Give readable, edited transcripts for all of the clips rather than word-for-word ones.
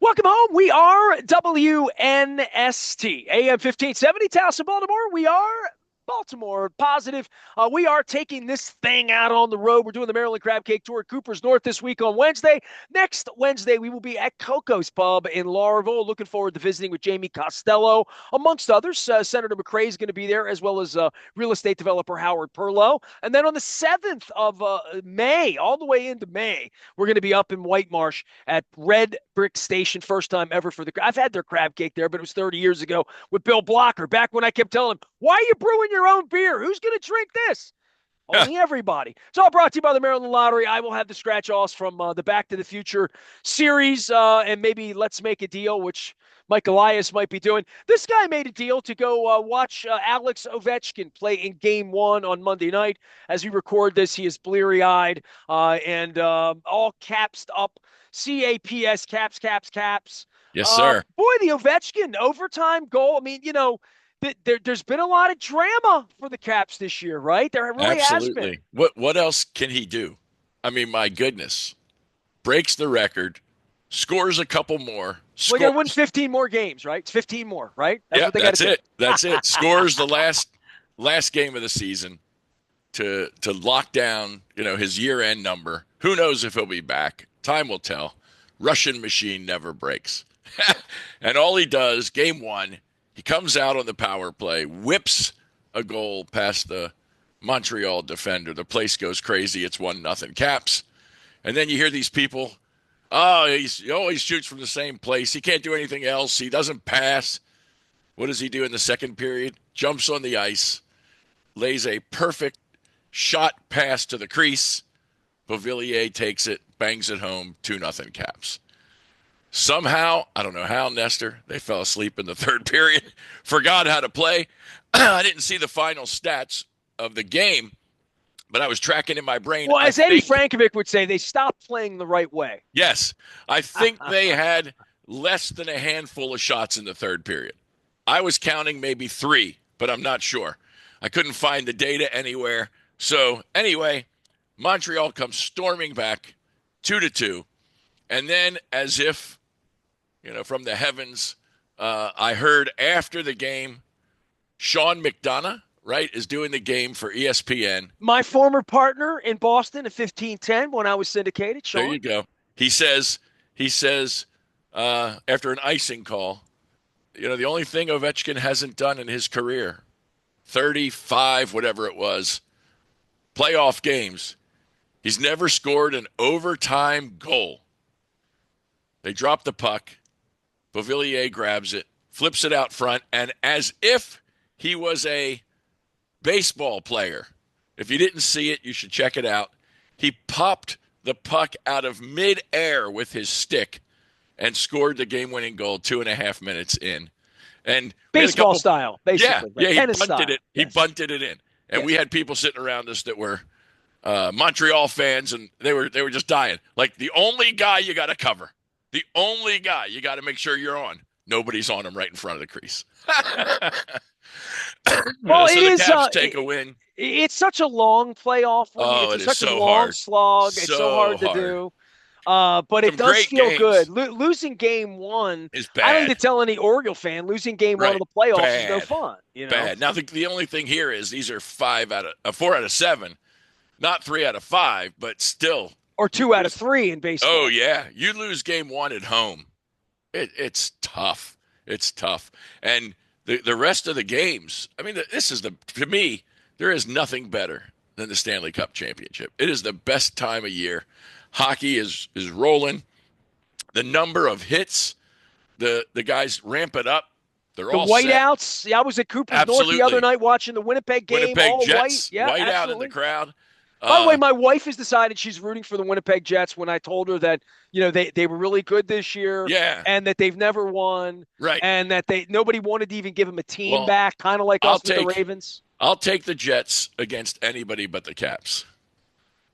Welcome home. We are WNST, AM 1570, Towson, Baltimore. We are Baltimore positive. We are taking this thing out on the road. We're doing the Maryland Crab Cake Tour at Cooper's North this week on Wednesday. Next Wednesday, we will be at Coco's Pub in Lauraville. Looking forward to visiting with Jamie Costello, amongst others. Senator McCray is going to be there, as well as real estate developer Howard Perlow. And then on the 7th of May, all the way into May, we're going to be up in White Marsh at Red Brick Station. First time ever for I've had their crab cake there, but it was 30 years ago with Bill Blocker, back when I kept telling him, why are you brewing your own beer? Who's going to drink this? Only everybody. It's all brought to you by the Maryland Lottery. I will have the scratch-offs from the Back to the Future series and maybe Let's Make a Deal, which Mike Elias might be doing. This guy made a deal to go watch Alex Ovechkin play in Game 1 on Monday night. As we record this, he is bleary-eyed and all capsed up. CAPS, caps, caps, caps. Yes, sir. Boy, the Ovechkin overtime goal. I mean, there's been a lot of drama for the Caps this year, right? There really has been. What else can he do? I mean, my goodness. Breaks the record, scores a couple more. We're going to win 15 more games, right? It's 15 more, right? That's it. That's it. Scores the last game of the season to lock down, his year-end number. Who knows if he'll be back? Time will tell. Russian machine never breaks. And all he does, Game 1, he comes out on the power play, whips a goal past the Montreal defender. The place goes crazy. It's 1-0 Caps. And then you hear these people, he always shoots from the same place. He can't do anything else. He doesn't pass. What does he do in the second period? Jumps on the ice, lays a perfect shot pass to the crease. Beauvillier takes it, bangs it home, 2-0 Caps. Somehow, I don't know how, Nestor, they fell asleep in the third period, forgot how to play. I didn't see the final stats of the game, but I was tracking in my brain. Well, as Eddie Frankovic would say, they stopped playing the right way. Yes. I think they had less than a handful of shots in the third period. I was counting maybe 3, but I'm not sure. I couldn't find the data anywhere. So anyway, Montreal comes storming back 2-2. And then as if, from the heavens, I heard after the game, Sean McDonough, right, is doing the game for ESPN. My former partner in Boston at 1510 when I was syndicated, Sean. There you go. He says, after an icing call, the only thing Ovechkin hasn't done in his career, 35, whatever it was, playoff games, he's never scored an overtime goal. They drop the puck. Beauvillier grabs it, flips it out front, and as if he was a baseball player, if you didn't see it, you should check it out. He popped the puck out of midair with his stick and scored the game-winning goal 2.5 minutes in. And baseball style, basically. Yeah, he tennis bunted style. it. He bunted it in. And we had people sitting around us that were Montreal fans, and they were just dying. Like, the only guy you got to cover. The only guy you got to make sure you're on. Nobody's on him right in front of the crease. Well, so it the is. Caps take a win. It's such a long playoff. It's such a long slog. It's so hard to do. But it does feel good. Losing Game 1 is bad. I don't need to tell any Oriole fan. Losing Game 1 of the playoffs is no fun. Bad. Now the only thing here is these are 4 out of 7, not 3 out of 5, but still. Or 2 out of 3 in baseball. Oh yeah, you lose Game 1 at home. It's tough. It's tough. And the rest of the games. I mean, to me, there is nothing better than the Stanley Cup championship. It is the best time of year. Hockey is rolling. The number of hits, the guys ramp it up. They're all whiteouts. Yeah, I was at Cooper's North the other night watching the Winnipeg game. Winnipeg all Jets, white. Yeah, white absolutely. out in the crowd. By the way, my wife has decided she's rooting for the Winnipeg Jets when I told her that, they were really good this year. Yeah. And that they've never won. Right. And that nobody wanted to even give them a team back, kind of like us with the Ravens. I'll take the Jets against anybody but the Caps.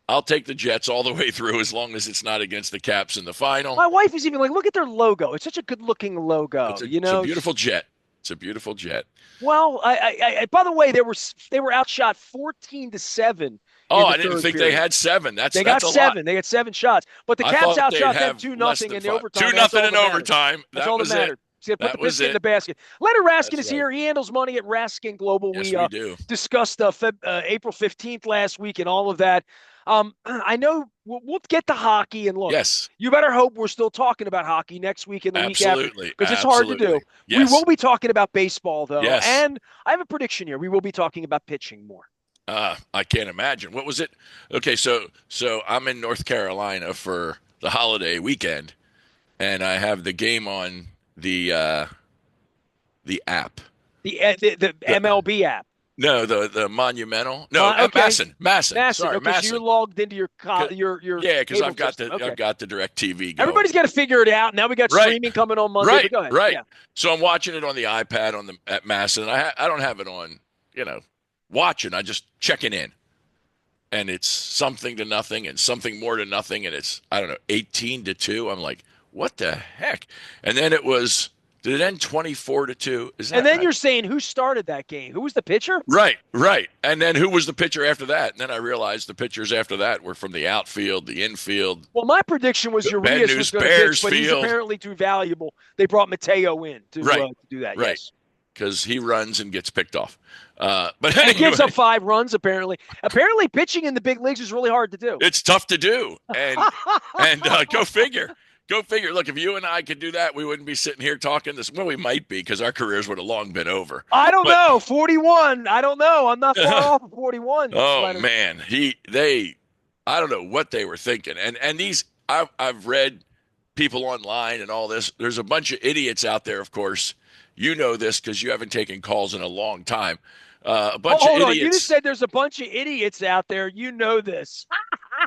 I'll take the Jets all the way through as long as it's not against the Caps in the final. My wife is even like, look at their logo. It's such a good-looking logo. It's a beautiful jet. It's a beautiful jet. Well, I by the way, they were outshot 14-7 Oh, in the I didn't third think they period. had 7. They got That's a lot. 7. They got 7 shots. But the I Caps thought they'd outshot them have less 2-0 than in the 5. overtime. Two That's nothing all in that matters. overtime. That's That all that was it. mattered. So put the That was biscuit in it. the basket. Leonard Raskin That's is right. here. He handles money at Raskin Global. Yes, We we do. discussed April 15th last week and all of that. I know we'll get to hockey, and look, Yes, you better hope we're still talking about hockey next week and the week after absolutely. because it's hard to do. Absolutely. We will Yes. be talking about baseball, though, Yes. and I have a prediction here. We will be talking about pitching more. I can't imagine. What was it? Okay, so I'm in North Carolina for the holiday weekend, and I have the game on the app. The The, MLB app. no, the Monumental. No, Okay. Masson. Masson. Sorry, Okay, so you're Masson. logged into your 'Cause- your Yeah, because cable system. Okay. I've got the Direct TV going. Everybody's got to figure it out. Now we got Right, streaming coming on Monday. But right, go ahead. right. Yeah. So I'm watching it on the iPad at Masson. I don't have it on, watching. I just checking in, and it's something to nothing and something more to nothing, and it's I don't know 18-2. I'm like, what the heck? And then it was. Did it end 24-2? Is that And then right? you're saying who started that game? Who was the pitcher? Right, right. And then who was the pitcher after that? And then I realized the pitchers after that were from the outfield, the infield. Well, my prediction was Bad Urias was news, going to pitch, Bears but he's field. apparently too valuable. They brought Mateo in Right, to do that. right. Yes. Because he runs and gets picked off. But And anyway, gives up 5 runs, apparently. Apparently, pitching in the big leagues is really hard to do. it's tough to do. And go figure. Go figure. Look, if you and I could do that, we wouldn't be sitting here talking this. Well, we might be because our careers would have long been over. I don't But know. 41. I don't know. I'm not far off of 41. oh Leonard. man, I don't know what they were thinking. And these I've read people online and all this. There's a bunch of idiots out there, of course. You know this because you haven't taken calls in a long time. A bunch Hold of on. idiots. You just said there's a bunch of idiots out there. You know this.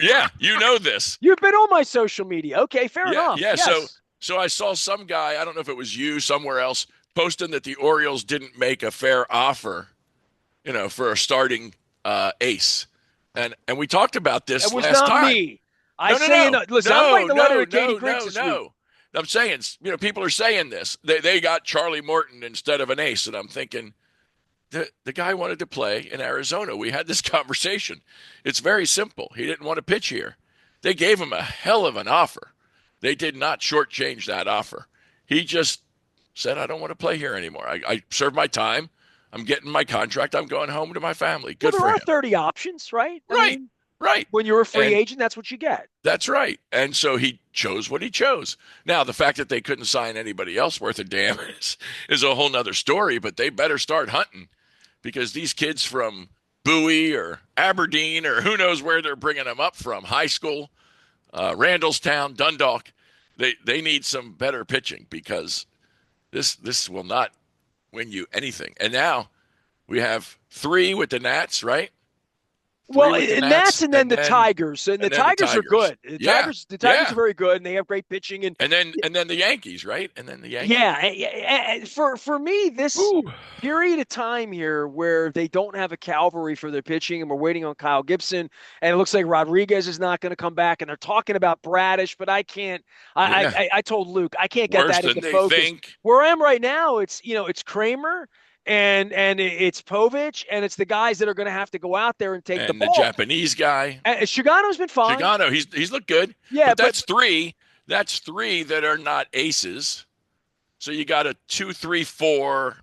Yeah, you know this. You've been on my social media. Okay, fair enough. Yeah. Yes. So I saw some guy, I don't know if it was you somewhere else, posting that the Orioles didn't make a fair offer, for a starting ace. And we talked about this It was last not time. me. I No, say, no. listen, I'm writing a letter to Katie Griggs this no. week. I'm saying, people are saying this. They got Charlie Morton instead of an ace, and I'm thinking, the guy wanted to play in Arizona. We had this conversation. It's very simple. He didn't want to pitch here. They gave him a hell of an offer. They did not shortchange that offer. He just said, I don't want to play here anymore. I served my time. I'm getting my contract. I'm going home to my family. Good Well, for there are him. 30 options, right? Right. Right. When you're a free And agent, that's what you get. that's right. And so he chose what he chose. Now, the fact that they couldn't sign anybody else worth a damn is a whole nother story, but they better start hunting because these kids from Bowie or Aberdeen or who knows where they're bringing them up from, high school, Randallstown, Dundalk, they need some better pitching because this will not win you anything. And now we have 3 with the Nats, right? Well, and that's and then the Tigers. And the Tigers are good. The Tigers are very good, and they have great pitching. And then the Yankees, right? And then the Yankees. Yeah. For me, this period of time here where they don't have a cavalry for their pitching, and we're waiting on Kyle Gibson, and it looks like Rodriguez is not going to come back, and they're talking about Bradish, but I can't. I told Luke I can't get that into focus. Where I am right now, it's Kramer. And it's Povich, and it's the guys that are going to have to go out there and take the ball. And the Japanese guy. Shigano's been fine. Shigano, he's looked good. Yeah, but that's 3. That's 3 that are not aces. So you got a 2-3-4 or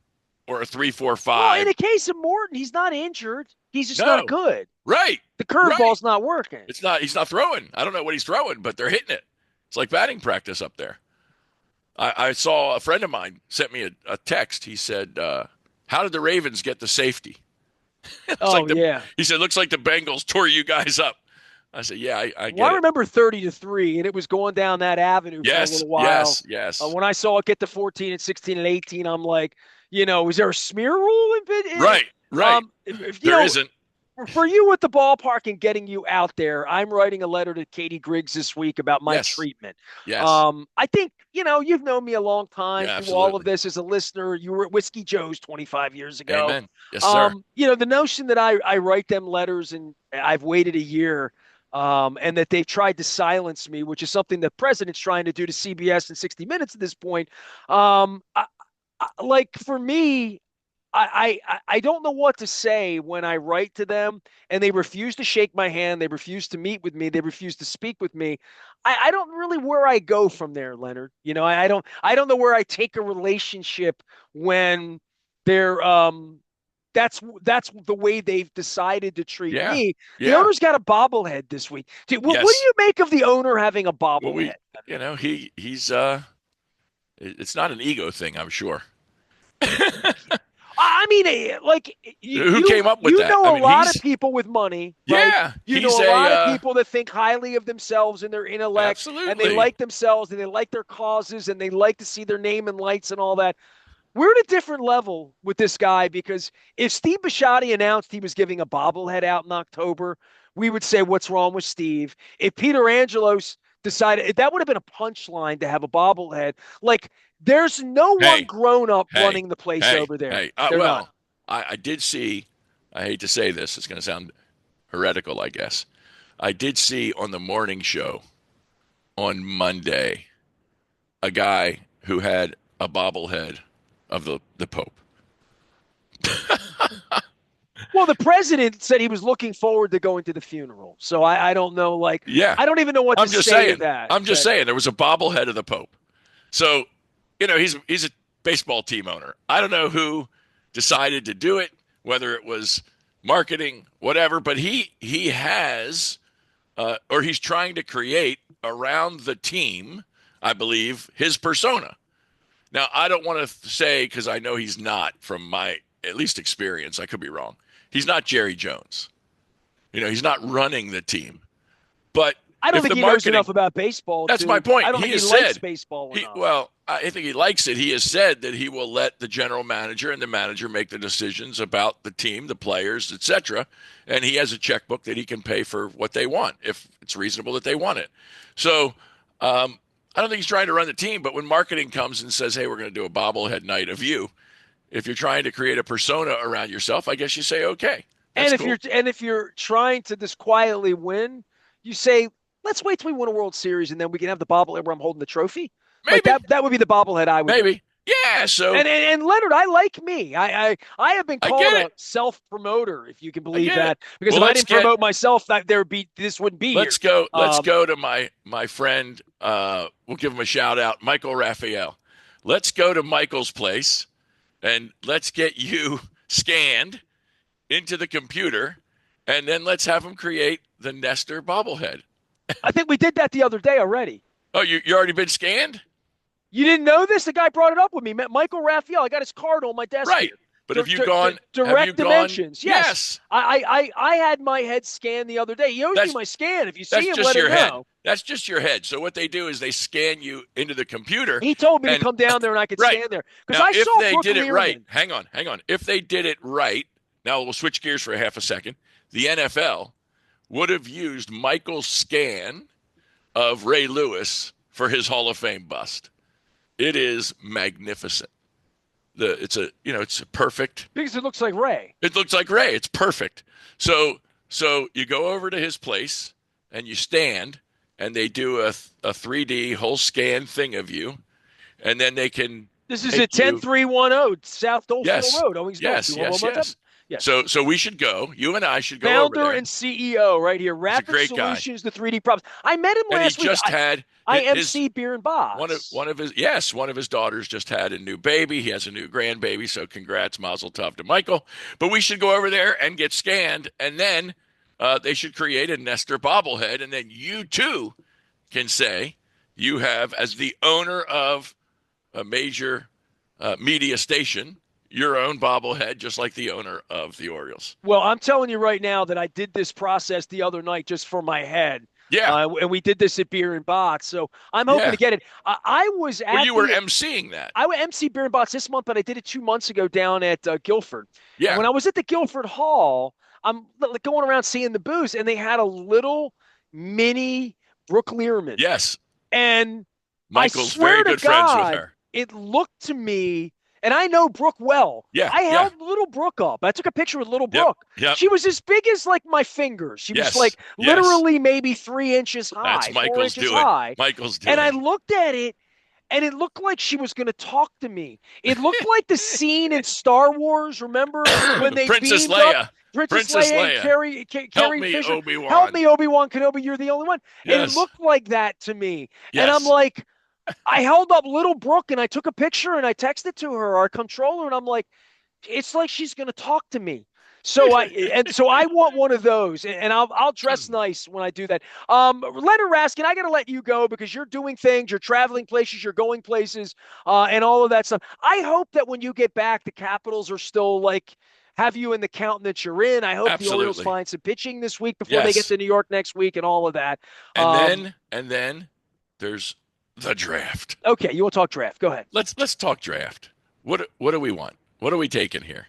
a 3-4-5. Well, in the case of Morton, he's not injured. He's just not good. Right. The curveball's not working. It's not. He's not throwing. I don't know what he's throwing, but they're hitting it. It's like batting practice up there. I saw a friend of mine sent me a text. He said, how did the Ravens get the safety? He said, looks like the Bengals tore you guys up. I said, yeah, I get I remember 30-3, and it was going down that avenue for a little while. Yes. When I saw it get to 14 and 16 and 18, I'm like, is there a smear rule? Right. There isn't. For you with the ballpark and getting you out there, I'm writing a letter to Katie Griggs this week about my treatment. Yes. I think, you've known me a long time through absolutely. all of this as a listener. You were at Whiskey Joe's 25 years ago. Amen. Yes, sir. The notion that I write them letters and I've waited a year and that they've tried to silence me, which is something the president's trying to do to CBS in 60 Minutes at this point. For me, I don't know what to say when I write to them and they refuse to shake my hand, they refuse to meet with me, they refuse to speak with me. I don't really where I go from there, Leonard. I don't know where I take a relationship when they're that's the way they've decided to treat Yeah. me. The Yeah. 's got a bobblehead this week. What do Yes. you make of the owner having a Well, bobblehead? he's it's not an ego thing, I'm sure. I mean, like Who came up with that? I know a mean, lot of he's people with money, right? yeah, You know he's a a lot of people that think highly of themselves and their intellect, and they absolutely. like themselves and they like their causes and they like to see their name in lights and all that. We're at a different level with this guy because if Steve Bisciotti announced he was giving a bobblehead out in October, we would say, "What's wrong with Steve?" If Peter Angelos decided that would have been a punchline to have a bobblehead. Like, there's no one Hey, grown up hey, running the place hey, over there. hey. They're not. I did see. I hate to say this. It's going to sound heretical, I guess. I did see on the morning show on Monday a guy who had a bobblehead of the Pope. Well, the president said he was looking forward to going to the funeral. So I don't know. Like, Yeah, I don't even know what to I'm just say to saying. that. I'm just saying there was a bobblehead of the Pope. So, he's a baseball team owner. I don't know who decided to do it, whether it was marketing, whatever, but he has or he's trying to create around the team, I believe, his persona. Now, I don't want to say because I know he's not from my at least experience. I could be wrong. He's not Jerry Jones. He's not running the team. But I don't if think the he knows marketing enough about baseball that's my to. point. I don't He think he has likes said baseball he enough. well, I think he likes it. He has said that he will let the general manager and the manager make the decisions about the team, the players, etc. And he has a checkbook that he can pay for what they want if it's reasonable that they want it. So I don't think he's trying to run the team, but when marketing comes and says, "Hey, we're going to do a bobblehead night of you," if you're trying to create a persona around yourself, I guess you say, "Okay, that's cool." And if you're trying to just quietly win, you say, "Let's wait till we win a World Series, and then we can have the bobblehead where I'm holding the trophy." Like Maybe, that would be the bobblehead I would make. maybe, yeah. So And Leonard, I like me. I have been I called get a it. self promoter, if you can I believe get it. that, because Well, if I didn't promote myself, that this wouldn't be here. let's go. Let's Um, go to my friend. We'll give him a shout out, Michael Raphael. Let's go to Michael's place and let's get you scanned into the computer, and then let's have him create the Nestor bobblehead. I think we did that the other day already. Oh, you already been scanned? You didn't know this? The guy brought it up with me. Michael Raphael. I got his card on my desk Right. here. But have you gone? Have you Direct gone? dimensions. Yes. Yes. I had my head scanned the other day. He owes me That's my scan. If you that's see him, just let him your head. know. That's just your head. So what they do is they scan you into the computer. He told me to And come down there and I could right stand there. Because now, I if saw they Brooke did it right, Learman. hang on. If they did it right, now we'll switch gears for a half a second. The NFL would have used Michael's scan of Ray Lewis for his Hall of Fame bust. It is magnificent. It's a perfect. Because it looks like Ray. It looks like Ray. It's perfect. So you go over to his place and you stand, and they do a 3D whole scan thing of you, and then they can. This is make at 10310 South Doleful Road, Owings Mills. Yes. Yes. So we should go. You and I should go over Founder there. and CEO right here. He's a Rapid great guy. Solutions to 3D problems. I met him And he last week. just had I his MC Beer and Box. one of his daughters just had a new baby. He has a new grandbaby, so congrats, mazel tov to Michael. But we should go over there and get scanned, and then they should create a Nestor bobblehead, and then you too can say you have, as the owner of a major media station, your own bobblehead, just like the owner of the Orioles. Well, I'm telling you right now that I did this process the other night just for my head. Yeah. And we did this at Beer and Bots. So I'm hoping to get it. I was at you were emceeing that. I would MC Beer and Bots this month, but I did it 2 months ago down at Guilford. Yeah. And when I was at the Guilford Hall, I'm going around seeing the booths, and they had a little mini Brooke Learman. Yes. And Michael's I swear very to good God, friends with her. it looked to me, and I know Brooke well. Yeah. I held little Brooke up. I took a picture with little Brooke. Yep. She was as big as like my fingers. She was like literally maybe 3 inches high. That's Michael's 4 inches doing. high. Michael's doing. And I looked at it, and it looked like she was going to talk to me. It looked like the scene in Star Wars. Remember when they Princess beamed up Leia. Princess Princess Leia and Leia. Help Carrie me, Fisher? Help Obi-Wan. me, Obi-Wan Kenobi. You're the only one. And it Yes. looked like that to me. And I'm Yes. like, I held up Little Brooke and I took a picture and I texted to her, our controller, and I'm like, it's like she's going to talk to me. So I want one of those, and I'll dress nice when I do that. Leonard Raskin, I got to let you go because you're doing things, you're traveling places, you're going places, and all of that stuff. I hope that when you get back, the Capitals are still like have you in the countenance you're in. I hope the Orioles Absolutely. find some pitching this week before they get Yes. to New York next week, and all of that. And Um, then there's the draft. okay, you want to talk draft? Go ahead. Let's talk draft. What do we want? What are we taking here?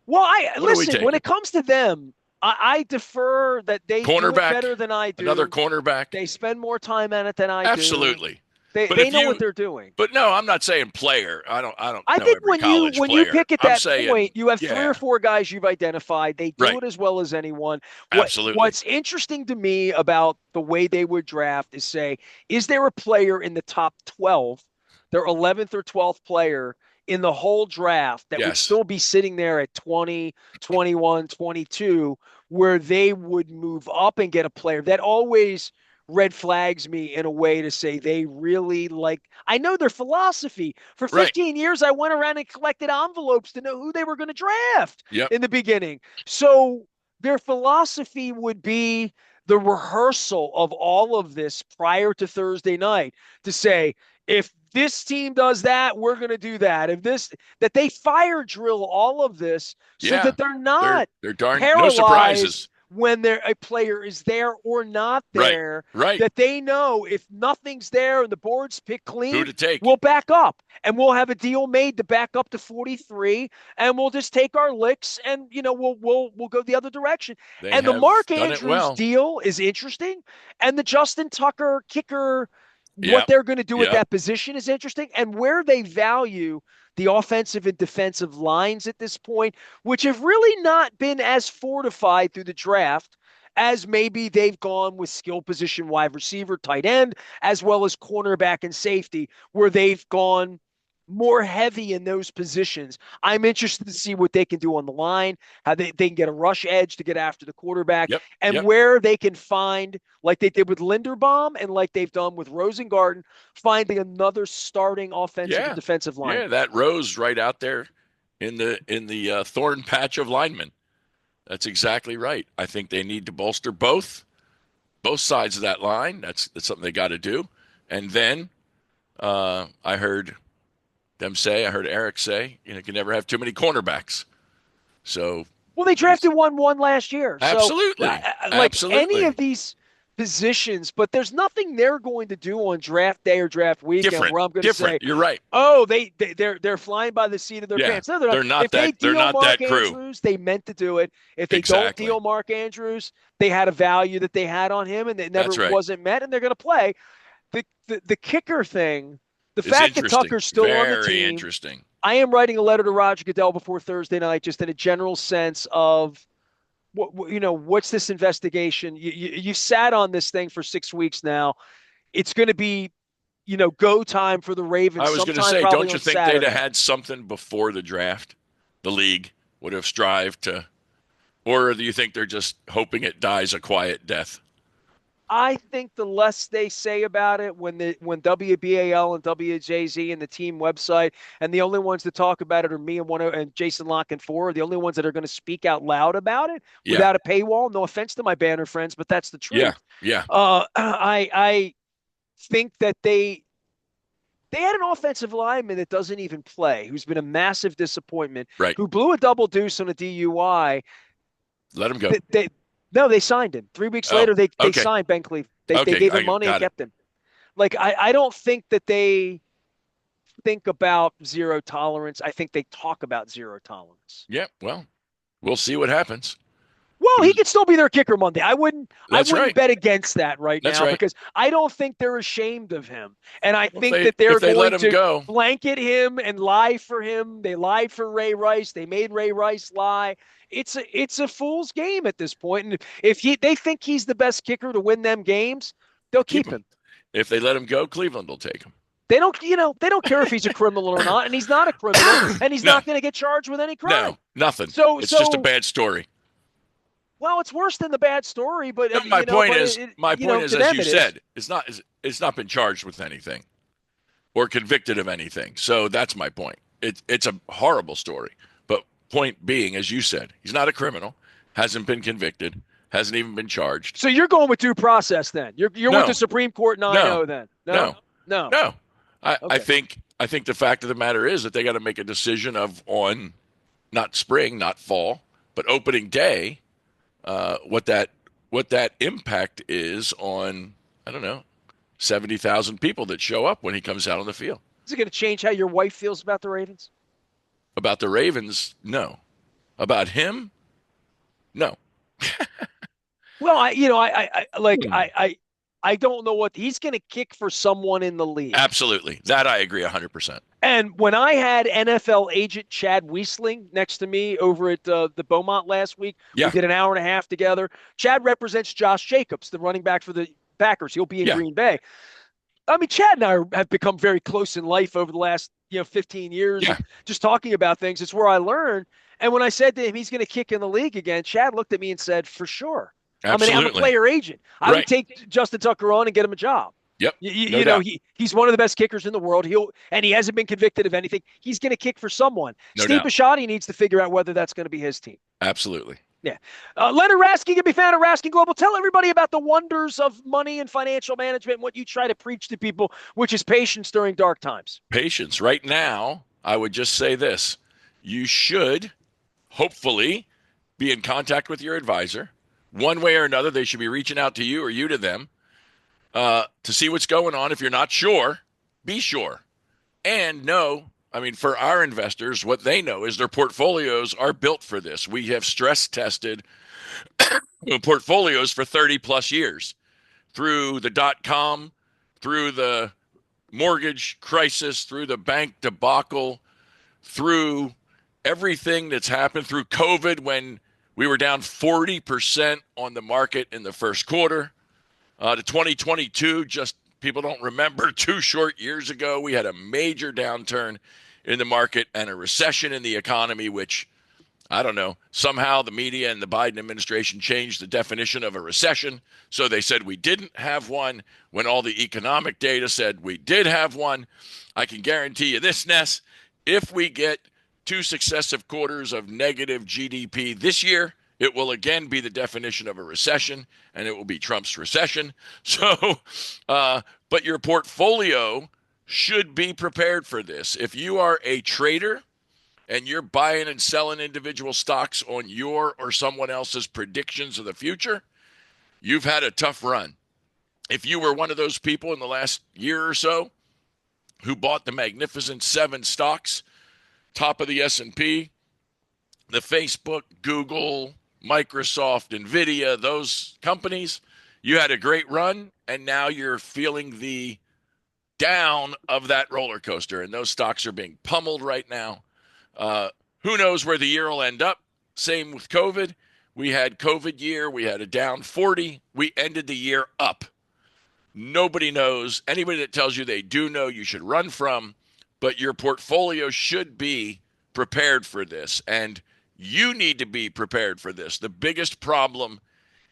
Well, I What are we listen, when taking? it comes to them, I defer that they do it Cornerback? better than I Another do. cornerback? They spend more time on it than I do. Absolutely. They But they if know what you they're doing. but no, I'm not saying player. I don't I know think every college when you player. pick at I'm that saying, point, you have three or yeah, four guys you've identified. They do right. it as well as anyone. Absolutely. What's interesting to me about the way they would draft is say, is there a player in the top 12, their 11th or 12th player in the whole draft that would Yes. still be sitting there at 20, 21, 22, where they would move up and get a player that always red flags me in a way to say they really like I know their philosophy. For Right. 15 years I went around and collected envelopes to know who they were going to draft Yep. in the beginning. So their philosophy would be the rehearsal of all of this prior to Thursday night to say if this team does that, we're going to do that. If this that they fire drill all of this so Yeah. that they're They're not they're darn no paralyzed surprises. when a player is there or not Right. there, Right. that they know if nothing's there and the board's picked Who clean, to take? we'll back up and we'll have a deal made to back up to 43 and we'll just take our licks and we'll go the other direction. They And the have Mark done it Andrews well. deal is interesting and the Justin Tucker kicker what Yep. they're going to do at Yep. that position is interesting and where they value the offensive and defensive lines at this point, which have really not been as fortified through the draft as maybe they've gone with skill position wide receiver, tight end, as well as cornerback and safety, where they've gone more heavy in those positions. I'm interested to see what they can do on the line, how they can get a rush edge to get after the quarterback, Yep. and Yep. where they can find, like they did with Linderbaum and like they've done with Rosengarten, finding another starting offensive and Yeah. defensive Yeah, lineman. that rose right out there in the thorn patch of linemen. That's exactly right. I think they need to bolster both sides of that line. That's something they got to do. And then I heard I heard Eric say, you can never have too many cornerbacks. So Well, they he's drafted one last year. So, absolutely, like any absolutely of these positions, but there's nothing they're going to do on draft day or draft weekend different, where I'm going to different. say, You're right. oh, they're flying by the seat of their Yeah, pants. No, they're not. they're If not they that. They're deal not Mark that crew. Andrews, they meant to do it. If they don't Exactly. deal Mark Andrews, they had a value that they had on him, and it never That's right. wasn't met, and they're going to play. The kicker thing, the Is fact that interesting. Tucker's still on the Very team, interesting. I am writing a letter to Roger Goodell before Thursday night, just in a general sense of what's this investigation? You sat on this thing for 6 weeks now. It's going to be go time for the Ravens I was going to sometime say, probably don't you on think they'd have Saturday. had something before the draft? The league would have strived to, or do you think they're just hoping it dies a quiet death? I think the less they say about it when WBAL and WJZ and the team website and the only ones that talk about it are me and Jason Lock and four are the only ones that are going to speak out loud about it Yeah, without a paywall. No offense to my banner friends, but that's the yeah, truth. yeah. I think that they had an offensive lineman that doesn't even play, who's been a massive disappointment, Right. who blew a double deuce on a DUI. Let him go. No, they signed him. 3 weeks Oh, later, they okay. signed Ben Cleve. They Okay, gave I him money and got it. kept him. Like I don't think that they think about zero tolerance. I think they talk about zero tolerance. Yeah, well, we'll see what happens. Well, he Who's, could still be their kicker Monday. I that's wouldn't right. bet against that right That's now right. because I don't think they're ashamed of him. And I Well, think that if they're they let going him to go, blanket him and lie for him. They lied for Ray Rice. They made Ray Rice lie. It's a fool's game at this point. And if they think he's the best kicker to win them games, they'll keep keep him. him. If they let him go, Cleveland will take him. They don't care if he's a criminal or not, and he's not a criminal, and he's No, not going to get charged with any crime. no, nothing. So, It's just a so bad story. well, it's worse than the bad story, but No, my point is, to as them you it is. said, it's not been charged with anything or convicted of anything. So that's my point. It's a horrible story. But point being, as you said, he's not a criminal, hasn't been convicted, hasn't even been charged. So you're going with due process then. You're with the No, Supreme Court 9-0 no, then. no, No. no. I Okay. think the fact of the matter is that they got to make a decision on not spring, not fall, but opening day, what that impact is on, I don't know, 70,000 people that show up when he comes out on the field. Is it going to change how your wife feels about the Ravens? About the Ravens, no. About him, no. Well, I don't know what he's going to kick for someone in the league. Absolutely. That I agree 100%. And when I had NFL agent Chad Wiesling next to me over at the Beaumont last week, we Yeah. did an hour and a half together. Chad represents Josh Jacobs, the running back for the Packers. He'll be in Yeah. Green Bay. I mean, Chad and I have become very close in life over the last 15 years. Yeah. Just talking about things. It's where I learned. And when I said to him he's going to kick in the league again, Chad looked at me and said, "For sure." Absolutely. I'm a player agent. I would take Justin Tucker on and get him a job. Yep. You know, he's one of the best kickers in the world. And he hasn't been convicted of anything. He's going to kick for someone. No Steve doubt. Bisciotti needs to figure out whether that's going to be his team. Absolutely. Yeah. Leonard Raskin can be found at Raskin Global. Tell everybody about the wonders of money and financial management and what you try to preach to people, which is patience during dark times. Patience. Right now, I would just say this. You should, hopefully, be in contact with your advisor. One way or another, they should be reaching out to you or you to them to see what's going on. If you're not sure, be sure. And know, I mean, for our investors, what they know is their portfolios are built for this. We have stress tested portfolios for 30 plus years through the .com, through the mortgage crisis, through the bank debacle, through everything that's happened, through COVID when we were down 40% on the market in the first quarter. To 2022, just people don't remember 2 short years ago, we had a major downturn in the market and a recession in the economy, which, I don't know, somehow the media and the Biden administration changed the definition of a recession. So they said we didn't have one when all the economic data said we did have one. I can guarantee you this, Ness, if we get 2 successive quarters of negative GDP this year, it will again be the definition of a recession, and it will be Trump's recession. So, but your portfolio should be prepared for this. If you are a trader and you're buying and selling individual stocks on your or someone else's predictions of the future, you've had a tough run. If you were one of those people in the last year or so who bought the Magnificent Seven stocks, top of the S&P, the Facebook, Google, Microsoft, NVIDIA, those companies, you had a great run, and now you're feeling the down of that roller coaster, and those stocks are being pummeled right now. Who knows where the year will end up? Same with COVID. We had COVID year. We had a down 40. We ended the year up. Nobody knows. Anybody that tells you they do know, you should run from, but your portfolio should be prepared for this, and you need to be prepared for this. The biggest problem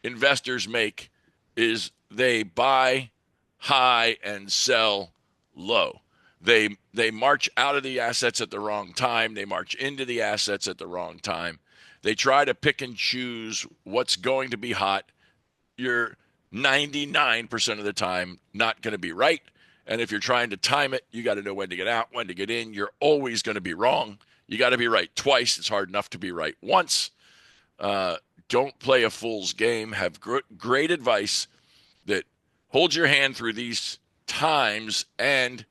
investors make is they buy high and sell low. They march out of the assets at the wrong time. They march into the assets at the wrong time. They try to pick and choose what's going to be hot. You're 99% of the time not going to be right. And if you're trying to time it, you got to know when to get out, when to get in. You're always going to be wrong. You got to be right twice. It's hard enough to be right once. Don't play a fool's game. Have great advice that holds your hand through these times and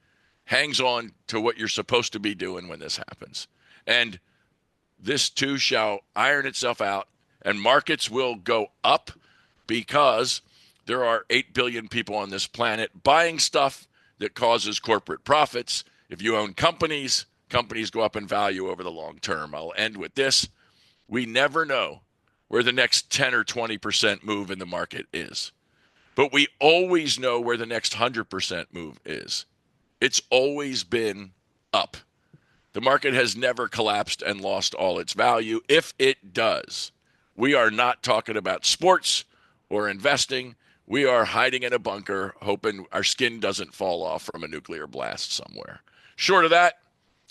hangs on to what you're supposed to be doing when this happens. And this too shall iron itself out, and markets will go up because there are 8 billion people on this planet buying stuff that causes corporate profits. If you own companies, companies go up in value over the long term. I'll end with this. We never know where the next 10 or 20% move in the market is, but we always know where the next 100% move is. It's always been up. The market has never collapsed and lost all its value. If it does, we are not talking about sports or investing. We are hiding in a bunker, hoping our skin doesn't fall off from a nuclear blast somewhere. Short of that,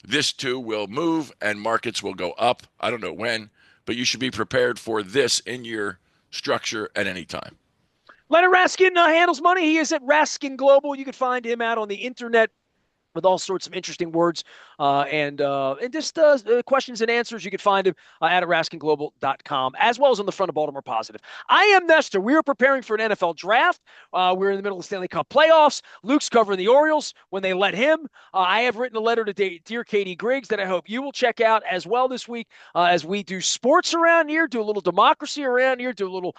this too will move and markets will go up. I don't know when, but you should be prepared for this in your structure at any time. Leonard Raskin handles money. He is at Raskin Global. You can find him out on the internet with all sorts of interesting words and just questions and answers. You can find him at raskinglobal.com, as well as on the front of Baltimore Positive. I am Nestor. We are preparing for an NFL draft. We're in the middle of the Stanley Cup playoffs. Luke's covering the Orioles when they let him. I have written a letter to dear Katie Griggs that I hope you will check out as well this week as we do sports around here, do a little democracy around here, do a little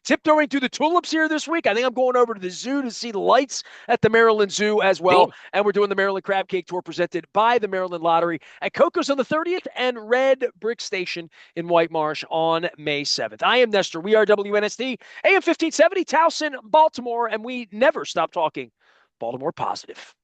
tiptoeing through the tulips here this week. I think I'm going over to the zoo to see the lights at the Maryland Zoo as well. Cool. And we're doing the Maryland Crab Cake Tour presented by the Maryland Lottery at Coco's on the 30th and Red Brick Station in White Marsh on May 7th. I am Nestor. We are WNST, AM 1570, Towson, Baltimore, and we never stop talking Baltimore Positive.